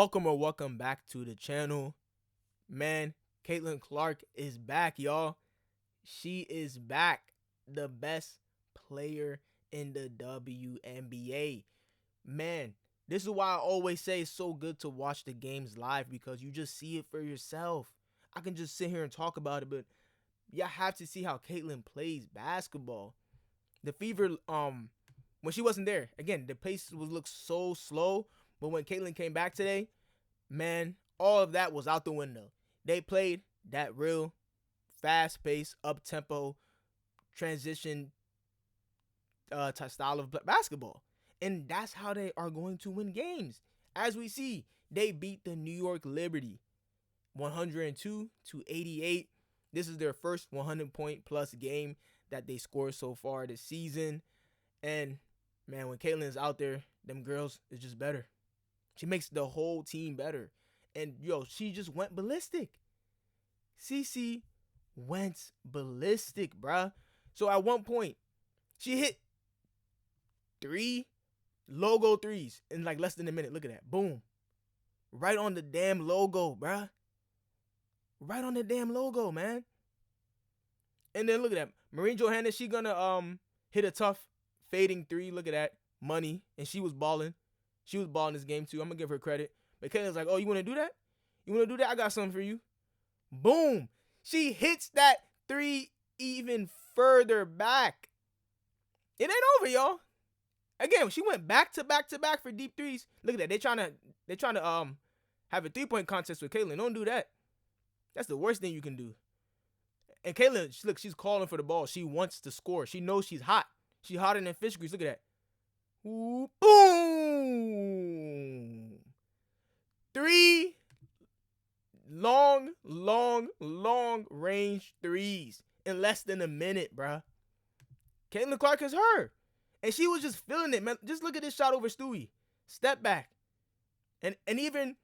Welcome back to the channel. Man, Caitlin Clark is back, y'all. She is back. The best player in the WNBA. Man, this is why I always say it's so good to watch the games live because you just see it for yourself. I can just sit here and talk about it, but you have to see how Caitlin plays basketball. The Fever, when she wasn't there, again, the pace would look so slow, but when Caitlin came back today, man, all of that was out the window. They played that real fast paced, up tempo, transition style of basketball. And that's how they are going to win games. As we see, they beat the New York Liberty 102-88. This is their first 100-point plus game that they scored so far this season. And man, when Caitlin's out there, them girls is just better. She makes the whole team better. And yo, she just went ballistic. CC went ballistic, bruh. So at one point, she hit 3 logo threes in like less than a minute. Look at that. Boom. Right on the damn logo, bruh. Right on the damn logo, man. And then look at that. Marine Johannes, she gonna hit a tough fading 3. Look at that. Money. And she was balling. She was balling this game too. I'm gonna give her credit. But Caitlin's like, oh, you wanna do that? You wanna do that? I got something for you. Boom. She hits that 3 even further back. It ain't over, y'all. Again, she went back to back to back for deep threes. Look at that. They trying to have a 3-point contest with Caitlin. Don't do that. That's the worst thing you can do. And Caitlin, look, she's calling for the ball. She wants to score. She knows she's hot. She's hotter than fish grease. Look at that. Ooh, boom. 3 long range threes in less than a minute, bruh. Caitlin Clark is her. And she was just feeling it, man. Just look at this shot over Stewie. Step back. And even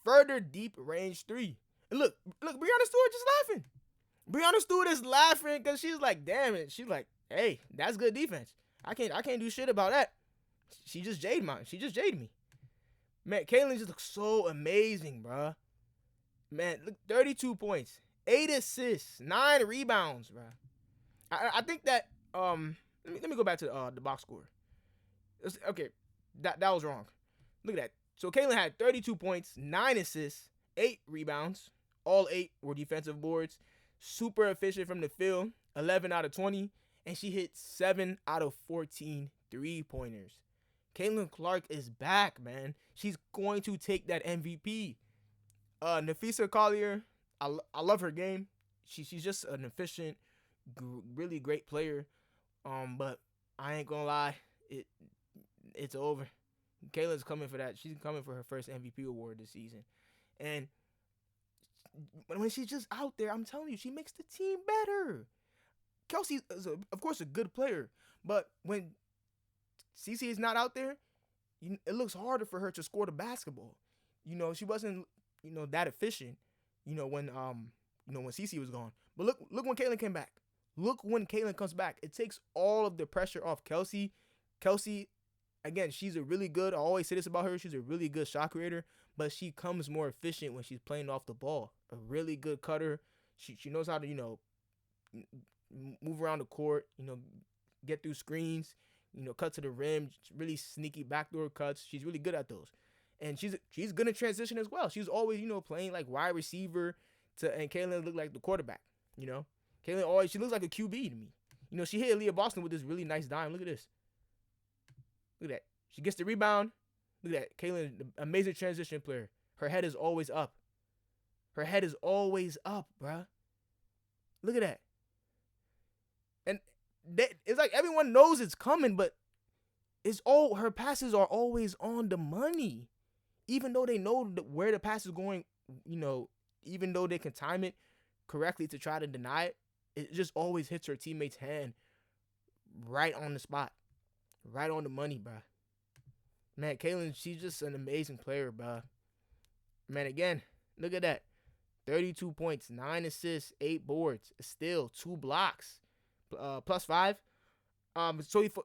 further deep range 3. And look, Breanna Stewart just laughing. Breanna Stewart is laughing because she's like, damn it. She's like, hey, that's good defense. I can't do shit about that. She just jaded me. Man, Caitlin just looks so amazing, bruh. Man, look, 32 points, 8 assists, 9 rebounds, bruh. I think that let me go back to the box score. Okay, that was wrong. Look at that. So Caitlin had 32 points, 9 assists, 8 rebounds. All 8 were defensive boards. Super efficient from the field, 11 out of 20, and she hit 7 out of 14 3-pointers. Caitlin Clark is back, man. She's going to take that MVP. Nafisa Collier, I love her game. She's just an efficient, really great player. But I ain't gonna lie, it's over. Caitlin's coming for that. She's coming for her first MVP award this season. And when she's just out there, I'm telling you, she makes the team better. Kelsey is, of course, a good player. But when CC is not out there, it looks harder for her to score the basketball. She wasn't, that efficient, when CC was gone. But look when Caitlin came back. Look when Caitlin comes back. It takes all of the pressure off Kelsey. Kelsey, again, she's a really good, I always say this about her, she's a really good shot creator, but she comes more efficient when she's playing off the ball. A really good cutter. She knows how to, move around the court, get through screens, cut to the rim, really sneaky backdoor cuts. She's really good at those. And she's good in transition as well. She's always, playing like wide receiver and Caitlin looked like the quarterback, Caitlin always, she looks like a QB to me. She hit Aaliyah Boston with this really nice dime. Look at this. Look at that. She gets the rebound. Look at that. Caitlin, amazing transition player. Her head is always up. Her head is always up, bruh. Look at that. And it's like everyone knows it's coming, but her passes are always on the money. Even though they know where the pass is going, even though they can time it correctly to try to deny it, it just always hits her teammate's hand right on the spot. Right on the money, bruh. Man, Caitlin, she's just an amazing player, bruh. Man, again, look at that. 32 points, 9 assists, 8 boards, still 2 blocks, plus 5.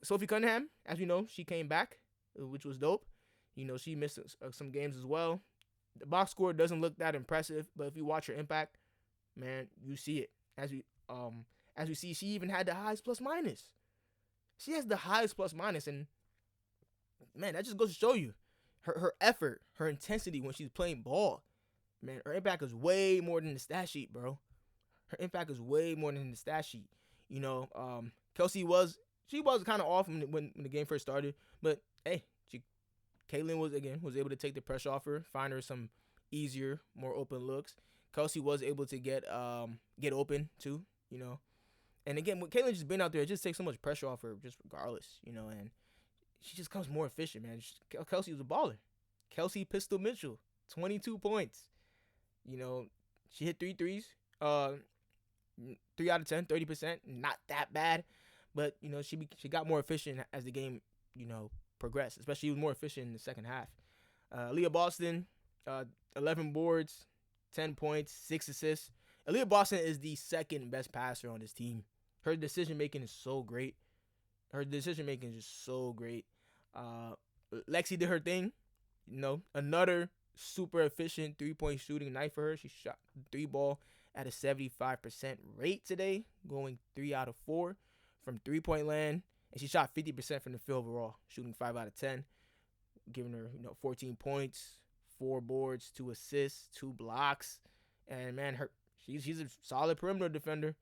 Sophie Cunningham, as we know, she came back, which was dope. She missed some games as well. The box score doesn't look that impressive, but if you watch her impact, man, you see it. As we see, she even had the highest plus minus. She has the highest plus minus, and man, that just goes to show you her effort, her intensity when she's playing ball. Man, her impact is way more than the stat sheet, bro. Her impact is way more than the stat sheet. Kelsey was kind of off when the game first started, but hey, Caitlyn was able to take the pressure off her, find her some easier, more open looks. Kelsey was able to get open too, And again, with Caitlyn just being out there, it just takes so much pressure off her, just regardless, and she just comes more efficient, man. Kelsey was a baller. Kelsey Pistol Mitchell, 22 points. She hit 3 threes. 3 out of 10, 30%. Not that bad, but she got more efficient as the game progressed. Especially she was more efficient in the second half. Aaliyah Boston, 11 boards, 10 points, 6 assists. Aaliyah Boston is the second best passer on this team. Her decision making is so great. Lexi did her thing. Another super efficient 3-point shooting night for her. She shot the 3 ball at a 75% rate today, going 3 out of 4 from 3-point land. And she shot 50% from the field overall, shooting 5 out of 10, giving her 14 points, 4 boards, 2 assists, 2 blocks. And man, she's a solid perimeter defender.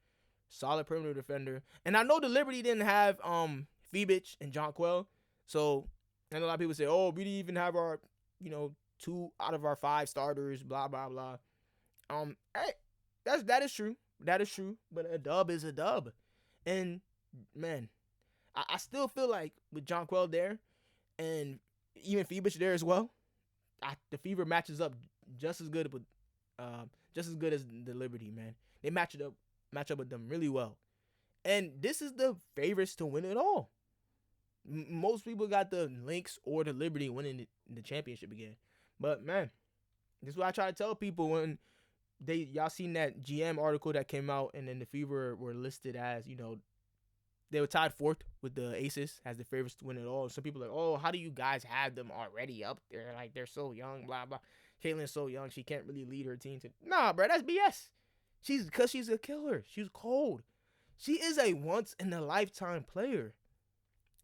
And I know the Liberty didn't have Phoebich and Jonquel. So I know a lot of people say, oh, we didn't even have our 2 out of our 5 starters, blah blah blah. Hey, that is true. But a dub is a dub. And man, I still feel like with Jonquel there and even Phoebich there as well, the Fever matches up just as good as the Liberty, man. They match up with them really well. And this is the favorites to win it all. Most people got the Lynx or the Liberty winning the championship again. But man, this is what I try to tell people when y'all seen that GM article that came out, and then the Fever were listed as, they were tied 4th with the Aces as the favorites to win it all. Some people are like, oh, how do you guys have them already up there? Like, they're so young, blah, blah. Caitlyn's so young, she can't really lead her team to. Nah, bro, that's BS. Because she's a killer. She's cold. She is a once-in-a-lifetime player.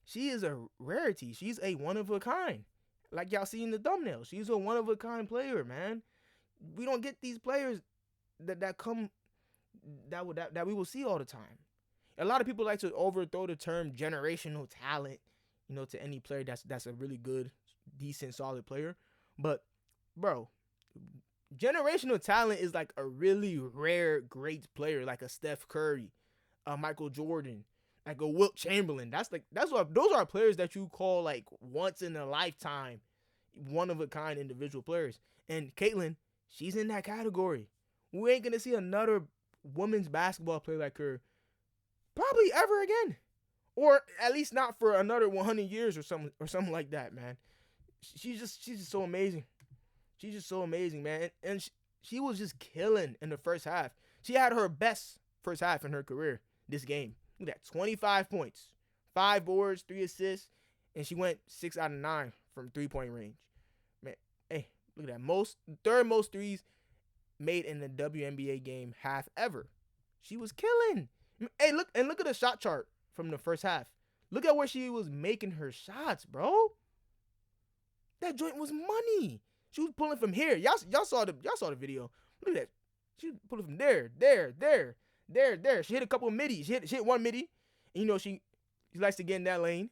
She is a rarity. She's a one-of-a-kind. Like y'all see in the thumbnail. She's a one-of-a-kind player, man. We don't get these players that come that we will see all the time. A lot of people like to overthrow the term generational talent, to any player that's a really good, decent, solid player. But, bro, generational talent is like a really rare, great player, like a Steph Curry, a Michael Jordan, like a Wilt Chamberlain. Those are players that you call like once in a lifetime, one of a kind individual players. And Caitlyn, she's in that category. We ain't gonna see another women's basketball player like her probably ever again, or at least not for another 100 years or something like that, man. She's just so amazing. She's just so amazing, man. And she was just killing in the first half. She had her best first half in her career this game. Look at that, 25 points, 5 boards, 3 assists, and she went 6 out of 9 from 3-point range. Man, hey, look at that, third most threes made in the WNBA game half ever. She was killing. Hey, look at the shot chart from the first half. Look at where she was making her shots, bro. That joint was money. She was pulling from here. Y'all saw the video. Look at that. She was pulling from there. She hit a couple of middies. She hit one midi. And, she likes to get in that lane.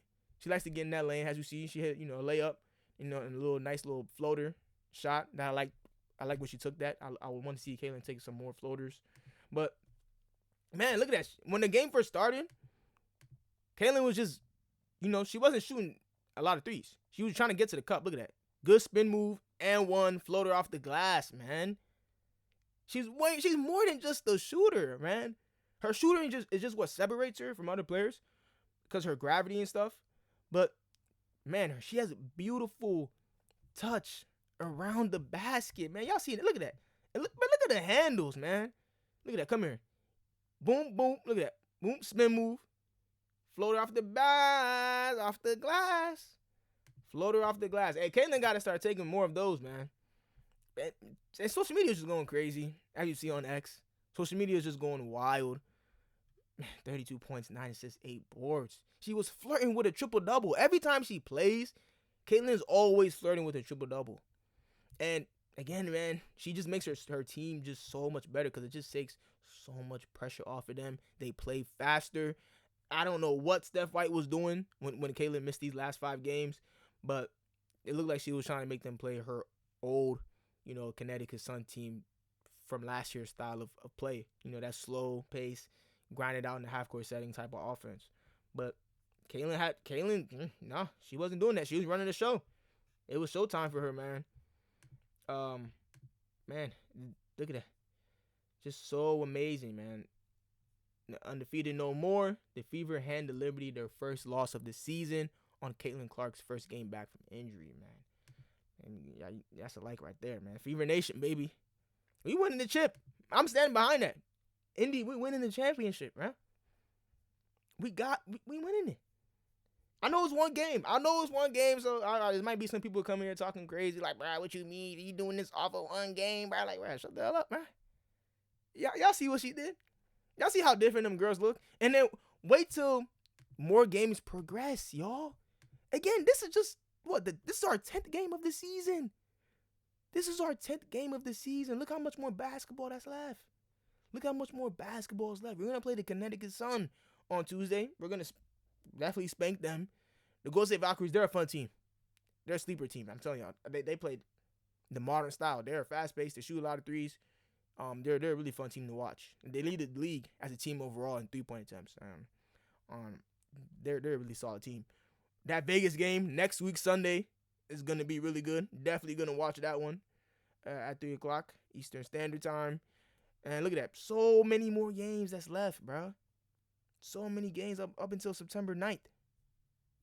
As you see. She hit, a layup, and a nice little floater shot that I like. I like when she took that. I would want to see Caitlyn take some more floaters. But, man, look at that. When the game first started, Caitlyn was just, she wasn't shooting a lot of threes. She was trying to get to the cup. Look at that. Good spin move and one floater off the glass, man. She's more than just a shooter, man. Her shooting is just what separates her from other players because her gravity and stuff. But, man, she has a beautiful touch around the basket, man. Y'all seen it? Look at that. And look at the handles, man. Look at that. Come here. Boom, boom. Look at that. Boom, spin move. Floater off the glass. Floater off the glass. Hey, Caitlyn got to start taking more of those, man. And social media is just going crazy, as you see on X. Social media is just going wild. 32 points, 9 assists, 8 boards. She was flirting with a triple-double. Every time she plays, Caitlyn's always flirting with a triple-double. And again, man, she just makes her team just so much better because it just takes so much pressure off of them. They play faster. I don't know what Steph White was doing when Caitlyn missed these last 5 games, but it looked like she was trying to make them play her old, Connecticut Sun team from last year's style of play. That slow pace, grind it out in the half-court setting type of offense. But Caitlyn, no, she wasn't doing that. She was running the show. It was showtime for her, man. Man, look at that. Just so amazing, man. Undefeated no more. The Fever hand the Liberty their first loss of the season on Caitlin Clark's first game back from injury, man. And yeah, that's a like right there, man. Fever Nation, baby. We winning the chip. I'm standing behind that. Indy, we winning the championship, man. We winning it. I know it's one game. So there might be some people coming here talking crazy, like, bro, what you mean? You doing this off of one game, bro? Like, bro, shut the hell up, man. Y'all see what she did? Y'all see how different them girls look? And then wait till more games progress, y'all. Again, this is just, this is our 10th game of the season. Look how much more basketball that's left. Look how much more basketball is left. We're going to play the Connecticut Sun on Tuesday. We're going to definitely spank them. The Golden State Valkyries, they're a fun team. They're a sleeper team. I'm telling y'all. They played the modern style. They're fast-paced. They shoot a lot of threes. They're a really fun team to watch. They lead the league as a team overall in 3-point attempts. They're a really solid team. That Vegas game next week Sunday is going to be really good. Definitely going to watch that one at 3 o'clock Eastern Standard Time. And look at that. So many more games that's left, bro. So many games up until September 9th.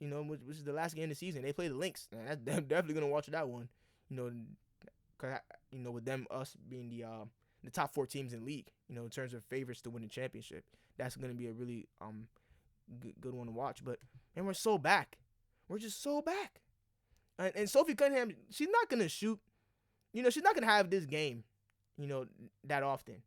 Which is the last game of the season. They play the Lynx. Man, that's definitely going to watch that one. With us being the top 4 teams in the league, in terms of favorites to win the championship. That's going to be a really good one to watch. But, man, we're so back. We're just so back. And Sophie Cunningham, she's not going to shoot. She's not going to have this game, that often.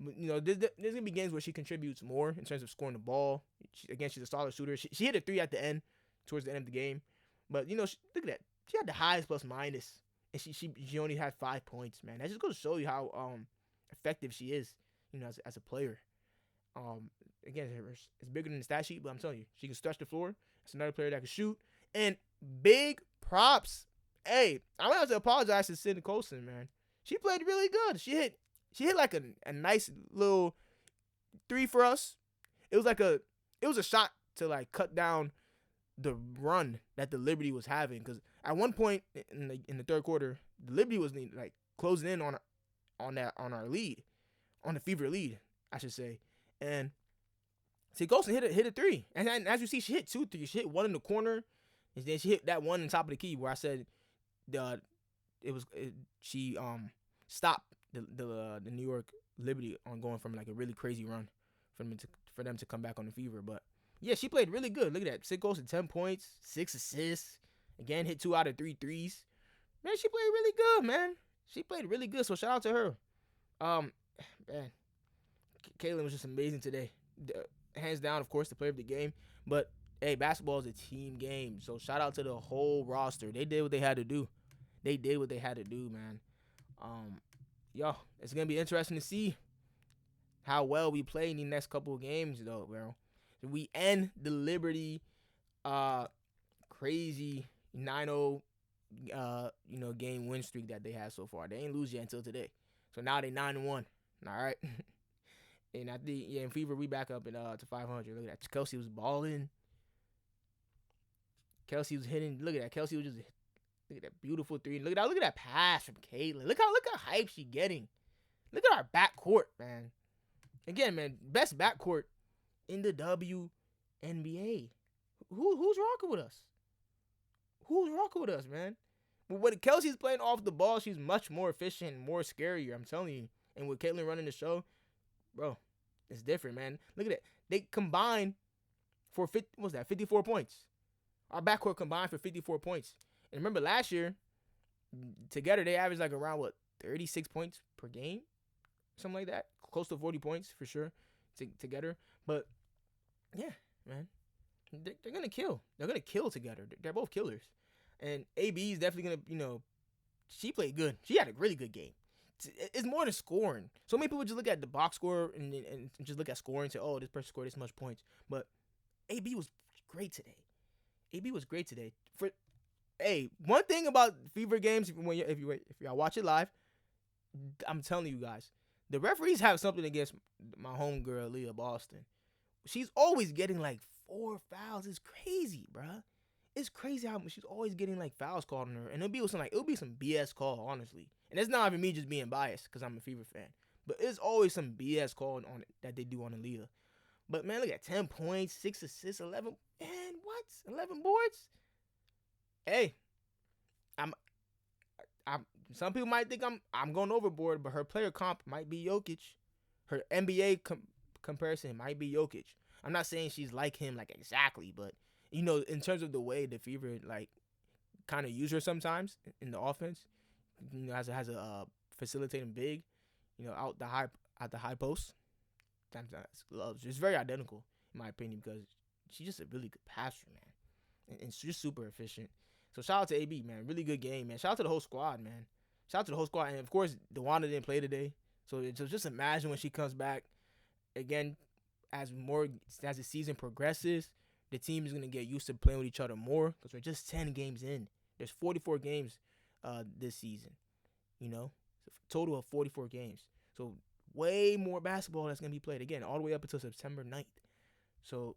But, there's going to be games where she contributes more in terms of scoring the ball. She's a solid shooter. She hit a 3 at the end, towards the end of the game. But, look at that. She had the highest plus minus. And she only had 5 points, man. That just goes to show you how effective she is, as a player. Again, it's bigger than the stat sheet, but I'm telling you, she can stretch the floor. It's another player that can shoot. And big props. Hey, I'm gonna have to apologize to Sydney Colson, man. She played really good. She hit like a nice little 3 for us. It was a shot to like cut down the run that the Liberty was having, because at one point in the third quarter, the Liberty was like closing in on our lead, on the Fever lead, I should say. And see, Colson hit a 3, and as you see, she hit 2 3s. She hit one in the corner, and then she hit that one on top of the key where I said she stopped the New York Liberty on going from like a really crazy run for them to come back on the Fever. But yeah, she played really good. Look at that. 6 goals and 10 points, 6 assists. Again, hit 2 out of 3 threes. Man, she played really good, man. She played really good, so shout out to her. Man, Caitlyn was just amazing today. Hands down, of course, the player of the game. But, hey, basketball is a team game, so shout out to the whole roster. They did what they had to do. Man. It's going to be interesting to see how well we play in the next couple of games, though, bro. We end the Liberty crazy 9-0 game win streak that they have so far. They ain't lose yet until today. So now they 9-1. All right. And I think in Fever we back up to 500. Look at that. Kelsey was balling. Kelsey was hitting. Look at that. Kelsey was just look at that beautiful 3. Look at that pass from Caitlyn. Look how hype she getting. Look at our backcourt, man. Again, man, best backcourt in the WNBA. Who's rocking with us? Who's rocking with us, man? But when Kelsey's playing off the ball, she's much more efficient, more scarier, I'm telling you. And with Caitlyn running the show, bro, it's different, man. Look at that. They combined for 54 points. Our backcourt combined for 54 points. And remember last year, together they averaged like around what 36 points per game, something like that, close to 40 points for sure together. But yeah, man, they're gonna kill. They're gonna kill together. They're both killers, and AB is definitely gonna she played good. She had a really good game. It's more than scoring. So many people just look at the box score and just look at scoring and say, oh, this person scored this much points. But AB was great today. AB was great today. One thing about Fever games, if y'all watch it live, I'm telling you guys, the referees have something against my homegirl Leah Boston. She's always getting like 4 fouls. It's crazy, bruh. It's crazy how she's always getting like fouls called on her, and it'll be some BS call, honestly. And it's not even me just being biased because I'm a Fever fan, but it's always some BS call on it that they do on Aaliyah. But man, look at 10 points, 6 assists, 11. Man, what? 11 boards? Hey, I'm. Some people might think I'm going overboard, but her player comp might be Jokic. Her NBA comparison might be Jokic. I'm not saying she's like him like exactly, but in terms of the way the Fever like kind of use her sometimes in the offense, has a facilitating big, out the high post. It's very identical in my opinion because she's just a really good passer, man, and she's just super efficient. So shout out to AB, man, really good game, man. Shout out to the whole squad, man. Shout out to the whole squad, and of course, DeWanda didn't play today, so just imagine when she comes back again. As the season progresses, the team is gonna get used to playing with each other more because we're just 10 games in. There's 44 games this season, so total of 44 games. So way more basketball that's gonna be played again all the way up until September 9th. So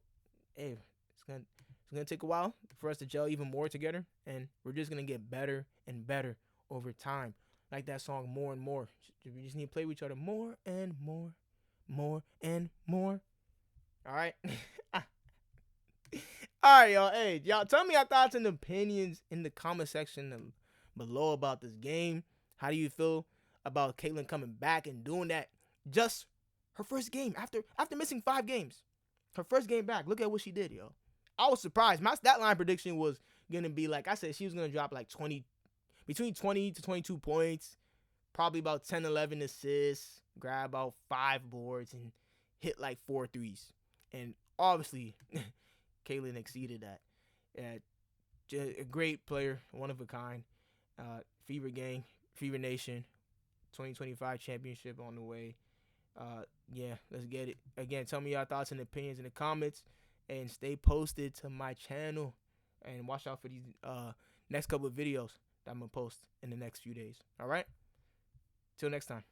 hey, it's gonna take a while for us to gel even more together, and we're just gonna get better and better over time. Like that song, More and More. We just need to play with each other more and more, more and more. All right. All right, y'all. Hey, y'all, tell me your thoughts and opinions in the comment section below about this game. How do you feel about Caitlin coming back and doing that? Just her first game after missing 5 games. Her first game back. Look at what she did, yo. I was surprised. My stat line prediction was gonna be like I said, she was gonna drop like between 20 to 22 points, probably about 10, 11 assists, grab about 5 boards, and hit like 4 threes. And obviously, Caitlin exceeded that. A great player, one of a kind. Fever Gang, Fever Nation, 2025 championship on the way. Yeah, let's get it. Again, tell me your thoughts and opinions in the comments, and stay posted to my channel. And watch out for these next couple of videos that I'm gonna post in the next few days. All right. Till next time.